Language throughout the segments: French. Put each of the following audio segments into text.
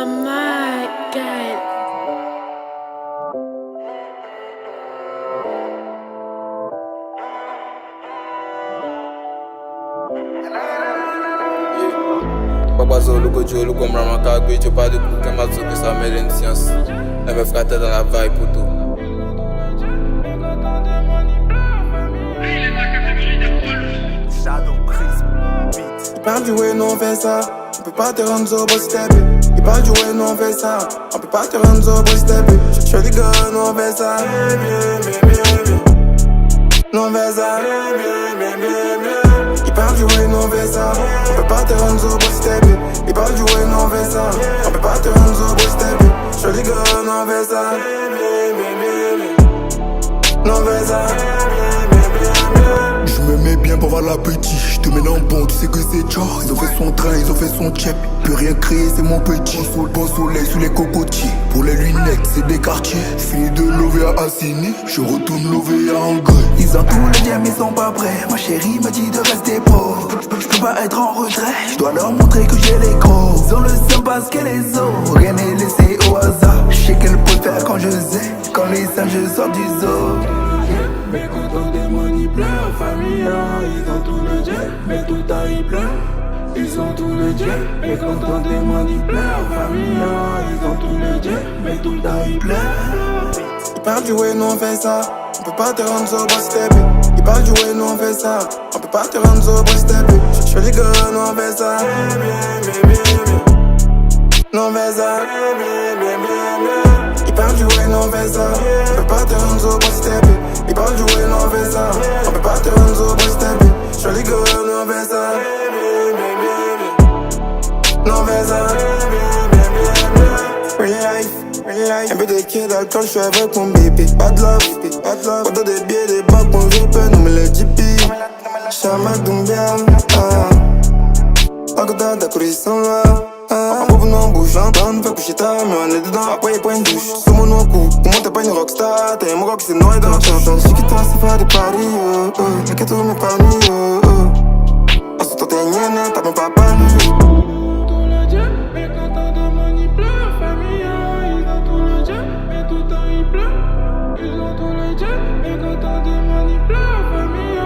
my God. Papa Zolo, Gojo, comme Ramaka, Gbejo, pas de coup, Kamazo, que ça mêle une science. La meuf gâtée dans la vibe, poto. Il parle du way, non, on fait ça. On peut pas te rendre zo, boy, step it. Il parle du way, non, on fait ça. On peut pas te rendre zo, boy, step it. J'fais les gars, non, on fait ça. Non, on fait ça. Il parle du way, non, on fait ça. On peut pas te rendre zo, boy, step it. Il parle du way, non, on fait ça. On peut pas te rendre zo, boy, step it. J'fais les gars, non, on fait ça. Non, on fait ça. Je me mets bien pour voir l'appétit. Je te mets en bon, tu sais que c'est Tchor. Ils ont fait son train, ils ont fait son chep. Plus rien créer, c'est mon petit. Bon soleil sous les cocotiers. Pour les lunettes, c'est des quartiers. Fini de lever à Assini, je retourne lever à Angers. Ils ont tout le diable, ils sont pas prêts. Ma chérie me dit de rester pro. Je peux pas être en retrait. Je dois leur montrer que j'ai les gros. Ils ont le seum parce que les os. Rien n'est laissé au hasard. Je sais qu'elle peut faire quand je sais. Quand les singes je sors du zoo. Mais quand on demande ils pleurent, famille, ils ont tout le jet, mais tout le temps ils pleurent. Ils ont tout le jet, mais quand on demande ils pleurent, famille, ils ont tout le jet, mais tout le temps ils pleurent. Il parle du way, non, on fait ça. On peut pas te rendre zo, boy, step it. Il parle du way, non, on fait ça. On peut pas te rendre zo, boy, step it. J'fais les gars, non, on fait ça. Non, on fait ça. Il parle du way, non, on fait ça. On peut pas te rendre zo, boy, step it. Il parle du way, non, on fait ça. On peut pas te rendre zo, boy, step it. J'fais les gars, non, on fait ça. Non, on fait ça. Real life. Un peu de kid d'alcool, j'suis avec mon bébé. Bad love. Quand t'as des billets, des bacs, mon VIP, nous me les JP. Chama Dumbia. Agoda, d'accord, ils sont là. En boubou, non, bouge, j'entends, fais coucher ta, mais on est dedans. Après, y'a pas une douche. Sous mon coup, comment t'es pas une rockstar? T'es mon rock, c'est noir dans la chanson. Je quitte toi, c'est faire des paris, Y'a que tous mes paris, Ensuite, toi, t'es nienne, t'as même pas parlé. Mais quand on demande ils pleurent, famille, ils ont tout le jet, mais tout le temps ils pleurent. Ils ont tout le jet, mais quand on demande ils pleurent, famille,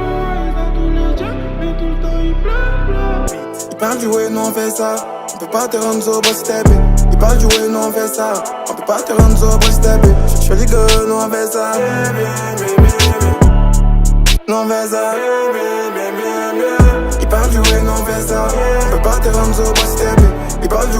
ils ont tout le jet, mais tout le temps ils pleurent. Il parle du way, non, on fait ça. On peut pas te rendre zo, boy, step it. Il parle du way, non, on fait ça. On peut pas te rendre zo, boy, step it. J'fais les gars, non, on fait ça. Non, on fait ça. Il parle du way, non, on fait ça. On peut pas te rendre zo, boy, step it. Il parle du